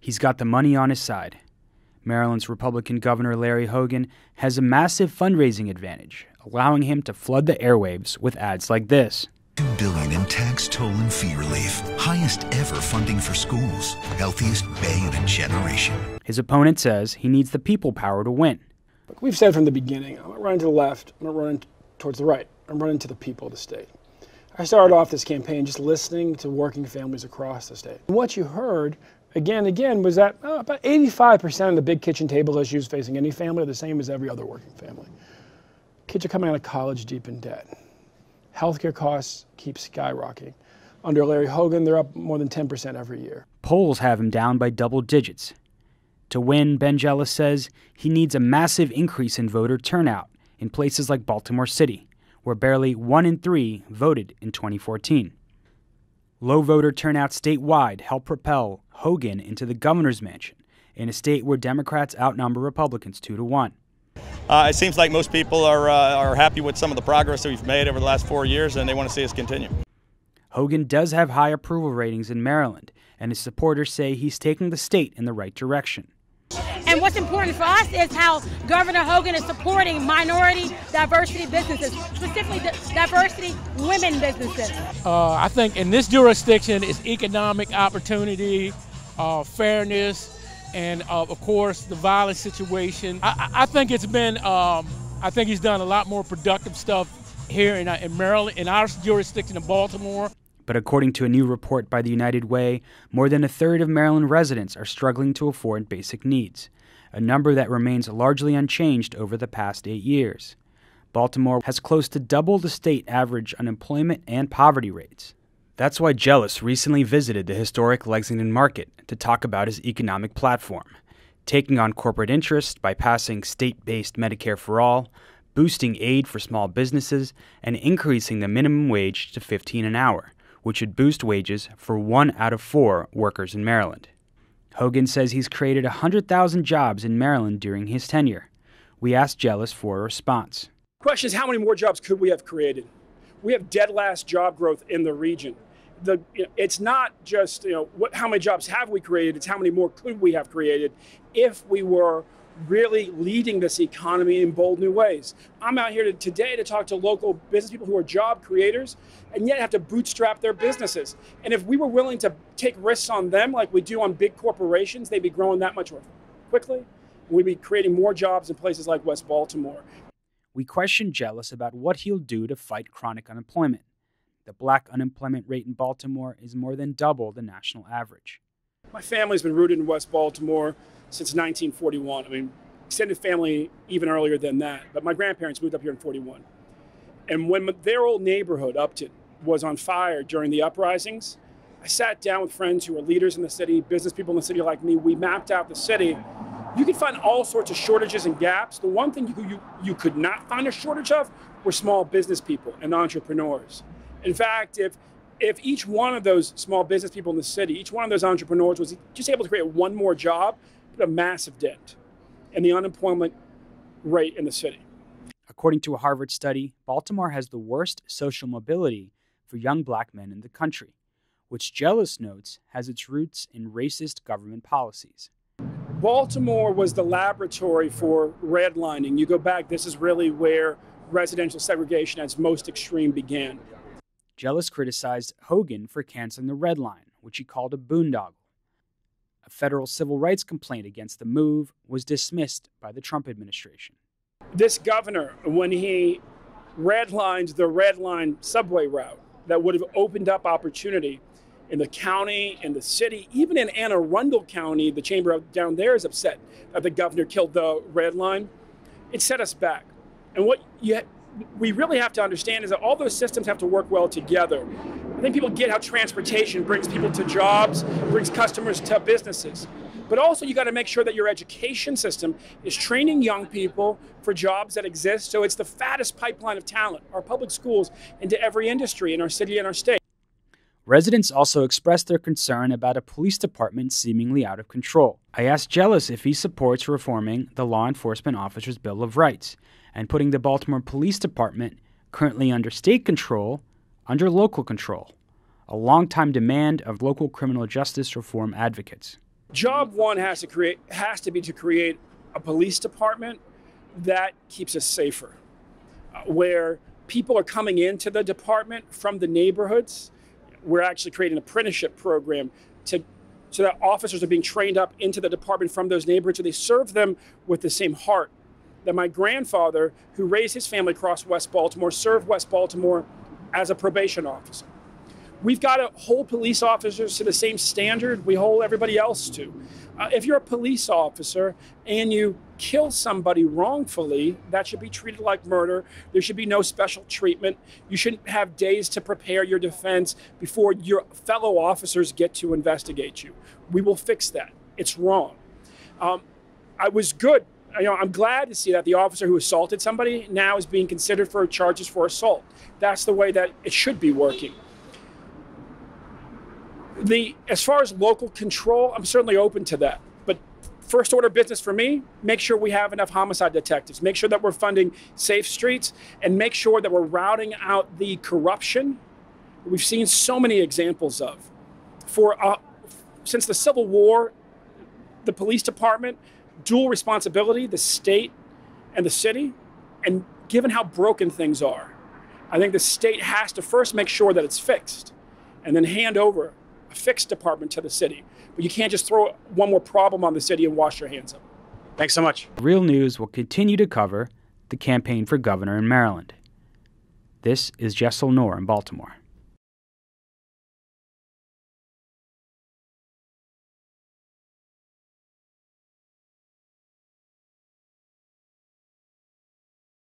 He's got the money on his side. Maryland's Republican Governor Larry Hogan has a massive fundraising advantage, allowing him to flood the airwaves with ads like this. $2 billion in tax, toll, and fee relief. Highest ever funding for schools. Healthiest bay in a generation. His opponent says he needs the people power to win. Look, we've said from the beginning, I'm not running to the left, I'm not running towards the right. I'm running to the people of the state. I started off this campaign just listening to working families across the state. And what you heard again and again was that about 85% of the big kitchen table issues facing any family are the same as every other working family. Kids are coming out of college deep in debt. Healthcare costs keep skyrocketing. Under Larry Hogan, they're up more than 10% every year. Polls have him down by double digits. To win, Ben Jealous says he needs a massive increase in voter turnout in places like Baltimore City, where barely 1 in 3 voted in 2014. Low voter turnout statewide helped propel Hogan into the governor's mansion in a state where Democrats outnumber Republicans 2-1. It seems like most people are happy with some of the progress that we've made over the last 4 years, and they want to see us continue. Hogan does have high approval ratings in Maryland, and his supporters say he's taking the state in the right direction. And what's important for us is how Governor Hogan is supporting minority diversity businesses, specifically diversity women businesses. I think in this jurisdiction it's economic opportunity, fairness, and of course the violence situation. I think it's been, I think he's done a lot more productive stuff here in Maryland, in our jurisdiction in Baltimore. But according to a new report by the United Way, more than a third of Maryland residents are struggling to afford basic needs, a number that remains largely unchanged over the past 8 years. Baltimore has close to double the state average unemployment and poverty rates. That's why Jealous recently visited the historic Lexington Market to talk about his economic platform, taking on corporate interests by passing state-based Medicare for All, boosting aid for small businesses, and increasing the minimum wage to $15 an hour, which would boost wages for 1 out of 4 workers in Maryland. Hogan says he's created 100,000 jobs in Maryland during his tenure. We asked Jealous for a response. The question is, how many more jobs could we have created? We have dead last job growth in the region. It's not just how many jobs have we created, it's how many more could we have created if we were really leading this economy in bold new ways. I'm out here today to talk to local business people who are job creators and yet have to bootstrap their businesses. And if we were willing to take risks on them like we do on big corporations, they'd be growing that much more quickly. And we'd be creating more jobs in places like West Baltimore. We questioned Jealous about what he'll do to fight chronic unemployment. The black unemployment rate in Baltimore is more than double the national average. My family's been rooted in West Baltimore since 1941. I mean, extended family even earlier than that. But my grandparents moved up here in 41. And when their old neighborhood, Upton, was on fire during the uprisings, I sat down with friends who were leaders in the city, business people in the city like me. We mapped out the city. You could find all sorts of shortages and gaps. The one thing you could not find a shortage of were small business people and entrepreneurs. In fact, if each one of those small business people in the city, each one of those entrepreneurs was just able to create one more job, put a massive dent in the unemployment rate in the city. According to a Harvard study, Baltimore has the worst social mobility for young black men in the country, which Jealous notes has its roots in racist government policies. Baltimore was the laboratory for redlining. You go back, this is really where residential segregation at its most extreme began. Jealous criticized Hogan for canceling the Red Line, which he called a boondoggle. A federal civil rights complaint against the move was dismissed by the Trump administration. This governor, when he redlined the Red Line subway route that would have opened up opportunity in the county, in the city, even in Anne Arundel County, the chamber down there is upset that the governor killed the Red Line. It set us back. And what we really have to understand is that all those systems have to work well together. I think people get how transportation brings people to jobs, brings customers to businesses. But also you got to make sure that your education system is training young people for jobs that exist. So it's the fattest pipeline of talent, our public schools, into every industry in our city and our state. Residents also expressed their concern about a police department seemingly out of control. I asked Jealous if he supports reforming the Law Enforcement Officers' Bill of Rights and putting the Baltimore Police Department, currently under state control, under local control, a longtime demand of local criminal justice reform advocates. Job one has to be to create a police department that keeps us safer, where people are coming into the department from the neighborhoods. We're actually creating an apprenticeship program so that officers are being trained up into the department from those neighborhoods, so they serve them with the same heart that my grandfather, who raised his family across West Baltimore, served West Baltimore as a probation officer. We've got to hold police officers to the same standard we hold everybody else to. If you're a police officer and you kill somebody wrongfully, that should be treated like murder. There should be no special treatment. You shouldn't have days to prepare your defense before your fellow officers get to investigate you. We will fix that. It's wrong. I was good. I'm glad to see that the officer who assaulted somebody now is being considered for charges for assault. That's the way that it should be working. As far as local control, I'm certainly open to that. But first order business for me, make sure we have enough homicide detectives, make sure that we're funding safe streets, and make sure that we're routing out the corruption we've seen so many examples of. Since the Civil War, the police department, dual responsibility, the state and the city, and given how broken things are, I think the state has to first make sure that it's fixed and then hand over a fixed department to the city. But you can't just throw one more problem on the city and wash your hands of it. Thanks so much. Real News will continue to cover the campaign for governor in Maryland. This is Jessel Noor in Baltimore.